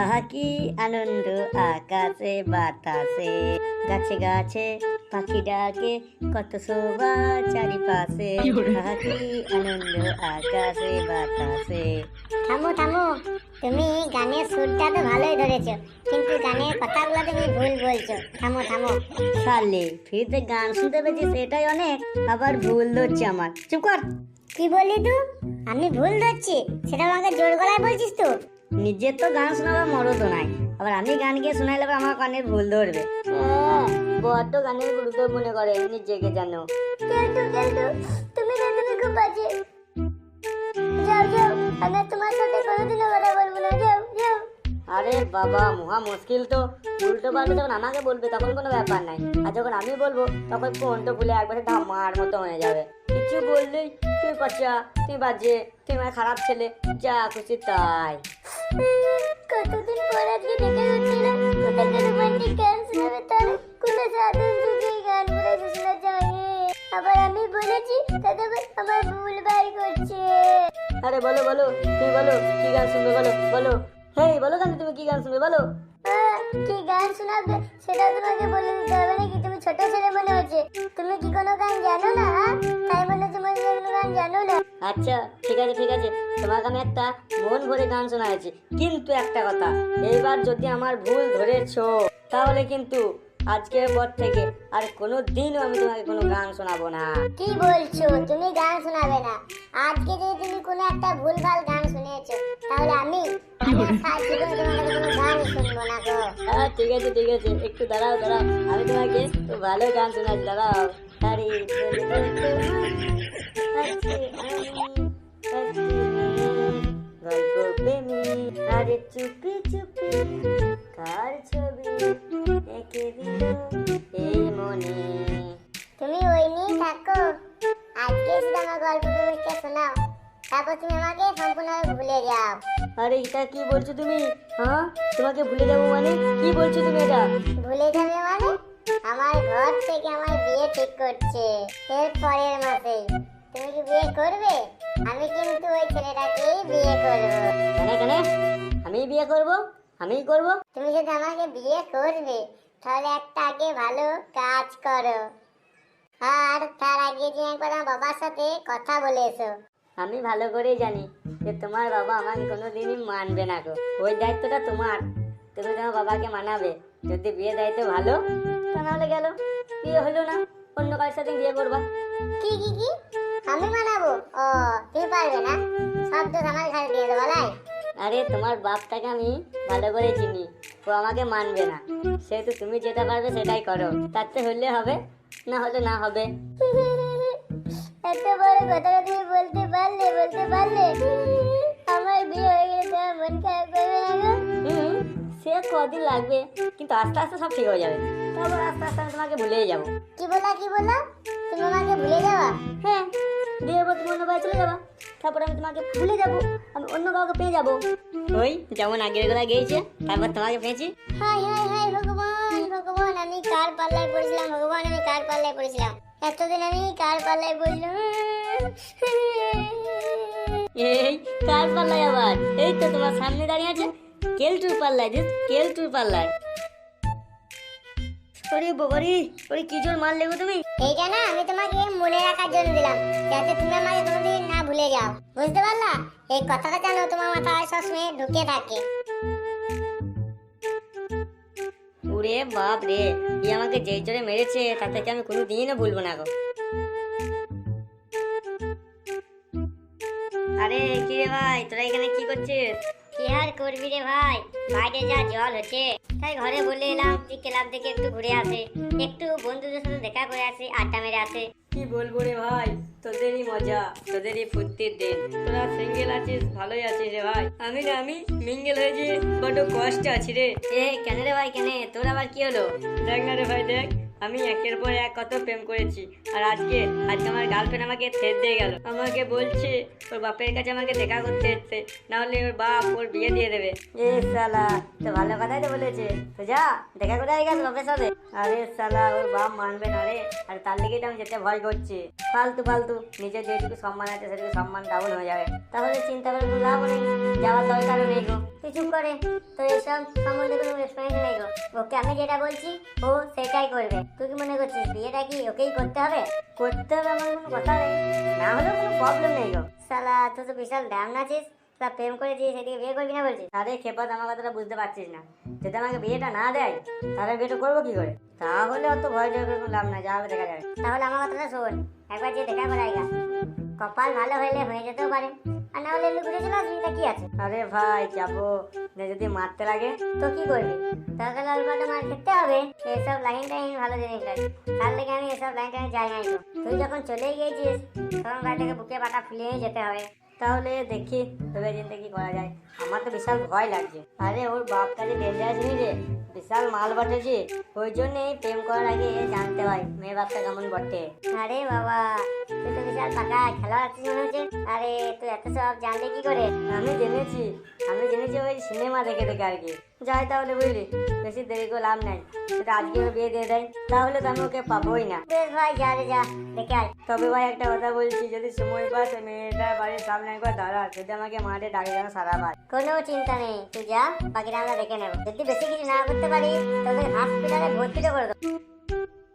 আহা কি আনন্দ আকাশে বাতাসে, গাছে গাছে পাখি ডাকে, কত শোভা চারিপাশে। আহা কি আনন্দ আকাশে বাতাসে। থামো থামো, তুমি গানের সুরটা তো ভালোই ধরেছো, কিন্তু গানের কথাগুলো তুমি ভুল বলছো। থামো থামো। শালে ফ্রিতে গান শুনতে পেয়েছি সেটাই অনেক, আবার ভুল ধরছে আমার। চুপ কর। কি বললি তুই? আমি ভুল ধরছি সেটা আমাকে জোর গলায় বলছিস তো? নিজের তো গান শোনাবার মরদ নাই, আবার আমি গান গিয়ে শোনাইলে আবার আমার কানের ভুল ধরবে। বড্ড গানের গুরুত্ব মনে করে নিজেকে জানো। কেলটু কেলটু, তুমি খুব বাজে। যাও যাও, আমি আর তোমার সাথে কোনোদিনও কথা বলবো না। যাও যাও। আরে বাবা, মহা মুশকিল তো। উল্টো পাল্টা যখন আমাকে বলবে তখন কোনো ব্যাপার নাই, আর যখন আমি বলবো তখন ফোনটা খুলে একবারে ধামার মতো হয়ে যাবে। কিছু বললেই তুই পচা, তুই বাজে, তুই আমার খারাপ ছেলে, যা খুশি তাই। কতদিন পর আজকে দেখা হচ্ছে না। কোথাকার রোমান্টিক গান শোনাবে তার, কোনো সাধন যুগে গান বলে শোনা যায়। আবার আমি বলেছি তাতে আমার ভুল বার করছে। আরে বলো বলো, তুমি বলো কি গান শুনবে, বলো বলো। হেই বলো কেন, তুমি কি গান শুনবে বলো। কি গান শোনাবে সেটা তোমাকে বলে দিতে হবে নাকি? তুমি ছোট ছেলে মনে হচ্ছে। তুমি কি কোনো গান জানো না? তাই বলে তুমি কোনো গান জানো না? আচ্ছা ঠিক আছে ঠিক আছে, তোমাকে আমি একটা মন ভরে গান শোনাচ্ছি, কিন্তু একটা কথা, এইবার যদি আমার ভুল ধরেছো তাহলে কিন্তু আজকের পর থেকে আর কোনো দিনও আমি তোমাকে কোনো গান শোনাবো না। কি বলছো? তুমি গান শোনাবে না? আজকে যদি তুমি কোনো একটা ভুলভাল গান শুনিয়েছো তাহলে আমি আর সারা জীবন তোমার কাছে কোনো গানই শুনবো না গো। ঠিক আছে ঠিক আছে, একটু দাঁড়াও দাঁড়াও, আমি তোমাকে ভালো গান শোনাচ্ছি, দাঁড়াও। আরে গল্প প্রেমী, আরে চুপি চুপি কার ছবি এঁকে দিল এই মনে। তুমি ওই নিয়ে থাকো, আজকে শুধু আমার গল্প প্রেমিকটা শোনাও, তারপর তুমি আমাকে সম্পূর্ণভাবে ভুলে যাও। আরে এটা কি বলছো তুমি? হ্যাঁ, তোমাকে ভুলে যাবো মানে কি বলছো তুমি এটা? ভুলে যাবে মানে? আমার ঘর থেকে আমার বিয়ে ঠিক করছে এর পরের মাসেই। তুমি কি বিয়ে করবে? আমি কিন্তু ওই ছেলেটাকেই বিয়ে করবো। কেন কেন আমি বিয়ে করব? আমি করব? তুমি যদি আমাকে বিয়ে করবে তাহলে একটা আগে ভালো কাজ করো, আর তার আগে যে একবার আমার বাবার সাথে কথা বলে এসো। আমি ভালো করেই জানি যে তোমার বাবা আমাকে কোনোদিনই মানবে না গো। ওই দায়িত্বটা তোমার, তুমি তোমার বাবাকে মানাবে। যদি বিয়ে দায়িত্ব ভালো তা নাহলে গেল, বিয়ে হলো না অন্য কারোর সাথে বিয়ে করবা। কি কি কি? আমি মানাবো? ও, তুমি পারবে না? সব দোষ আমার ঘাড়ে দিয়ে দেবো লাই। আরে তোমার বাপটাকে আমি ভালো করে চিনি, ও আমাকে মানবে না। সেহেতু তুমি যেটা পারবে সেটাই করো, তাতে হলে হবে, না হলে না হবে। এত বড় কথাটা তুমি বলতে পারলে আমার বিয়ে হয়ে গেলে তোমার মন খারাপ করবে না গো? সে কদিন লাগবে, কিন্তু আস্তে আস্তে সব ঠিক হয়ে যাবে। তারপর আস্তে আস্তে আমি তোমাকে ভুলেই যাবো। কি বলা? তুমি আমাকে ভুলে যাওয়া? হ্যাঁ, বিয়ের পর তুমি অন্য বাড়ি চলে যাবা, তারপর আমি তোমাকে ভুলে যাবো, আমি অন্য কাউকে পেয়ে যাবো। ওই যেমন আগের কথা গিয়েছে, তারপর তোমাকে পেয়েছি। হাই হাই হাই ভগবান ভগবান, আমি কার পাল্লায় পড়েছিলাম ভগবান, আমি কার পাল্লায় পড়েছিলাম? এতদিন আমি কার পাল্লায় পড়েছিলাম? এই কার পাল্লায় আবার? এই তো তোমার সামনে দাঁড়িয়ে আছে কেলটুর পাল্লায়, কেলটুর পাল্লায়। ওরে বাবারে, ওরে কি জোর মারলে গো তুমি। এইটা না আমি তোমাকে মনে রাখার জন্য দিলাম, যাতে তুমি আমাকে কোনোদিন না ভুলে যাও, বুঝতে পারলা? এই কথাটা যেন তোমার মাথায় সবসময় ঢুকে থাকে। ওরে বাপ রে, ই আমাকে যেই জোরে মেরেছে তার থেকে আমি কোনোদিনও ভুলবো না গো। আরে কি রে ভাই, তোরা এখানে কি করছিস? কি আর করবি রে ভাই, বাইরে যা জল হচ্ছে তাই ঘরে বলে এলাম যে ক্লাব থেকে একটু ঘুরে আসে, একটু বন্ধুদের সাথে দেখা করে আসি, আড্ডা মেরে আসে। কি বলবো রে ভাই, তোদেরই মজা, তোদেরই ফুর্তির দিন। তোরা সিঙ্গেল আছিস, ভালোই আছিস রে ভাই। আমি মিঙ্গেল হয়েছি, বড় কষ্ট আছি রে। কেন রে ভাই কেন, তোর আবার কি হলো? দেখ না রে ভাই দেখ, আমি একের পর এক কত প্রেম করেছি, আর আজকে আমার গার্লফ্রেন্ড আমাকে ছেড়ে দিয়ে গেল। আমাকে বলছে ওর বাপের কাছে আমাকে দেখা করতে এসছে, না হলে ওর বাপ ওর বিয়ে দিয়ে দেবে। এ শালা, তো ভালো কথাই তো বলেছে, তো যা দেখা করে আয় গেল বাপের সাথে। আরে শালা, ওর বাপ মানবে না রে, আর তার লেগে তো আমি যেতে ভয় করি। করছে, ফালতু ফালতু নিজের যেটুকু সম্মান আছে সেটুকু সম্মান ডাউন হয়ে যাবে। তাহলে চিন্তা করে কোনো লাভ নেই, যাওয়ার দরকারও নেই গো। তুই চুপ করে, তোর এসব সম্বন্ধে কোনো রেসপন্স নেই গো। ওকে আমি যেটা বলছি ও সেটাই করবে। তুই কি মনে করছিস বিয়েটা কি ওকেই করতে হবে? করতে হবে আমার কোনো কথা নেই, না হলেও কোনো প্রবলেম নেই গো। শালা তুই তো বিশাল ড্যাম নাচিস, তা প্রেম করেছিস সেদিকে বিয়ে করবি না বলছিস? আরে খেপাত, আমার কথাটা বুঝতে পারছিস না? যদি আমাকে বিয়েটা না দেয় তাহলে বিয়েটা করবো কি করে? তাহলে অত ভয় ডর করে কোনো লাভ নাই, যা হবে দেখা যাবে। তাহলে আমার কথাটা শোন, একবার যে দেখা করে আইগা, কপাল ভালো হলে হয়ে যেতেও পারে, আর না হলে এমনি ঘুরে চলে আসবি, তা কি আছে? আরে ভাই যাবো না, যদি মারতে লাগে তো কি করবি? তাহলে অল্পটা মার খেতে হবে। এসব লাইন টাইন ভালো জিনিস নয়, তার লেগে আমি এসব লাইন টাইন যাই নাই। তো তুই যখন চলেই গিয়েছিস তখন গাড়িটাকে বুকে পাটা ফুলিয়ে যেতে হবে। তাহলে দেখি ভেবে চিন্তে কি করা যায়। আমার তো বিশাল ভয় লাগছে। আরে ওর বাপটা যে ডেঞ্জারাস নি রে, বিশাল মাল বটেছে। ওই জন্যই প্রেম করার আগে জানতে হয় মেয়ে বাপটা কেমন বটে। আরে বাবা, তুই তো বিশাল পাকা খেলোয়াড় আছিস মনে হচ্ছে। আরে তুই এত সব জানলে কি করে? আমি জেনেছি ওই সিনেমা দেখে দেখে আর কি। যাই তাহলে বুঝলি, বেশি দেরি করে লাভ নাই। সেটা আজকে ওর বিয়ে দিয়ে দেয় তাহলে তো আমি ওকে পাবোই না। বেশ ভাই, যা রে যা, দেখে আয়। তবে ভাই একটা কথা বলছি, যদি সময় পাস ওই মেয়েটার বাড়ির সামনে একবার দাঁড়া, যদি আমাকে মাঠে ডাকে যেন সারা পায়। কোনো চিন্তা নেই, তুই যা, বাকিটা আমরা দেখে নেবো। যদি বেশি কিছু না করতে পারি তবে হসপিটালে ভর্তিটা করে দেবো।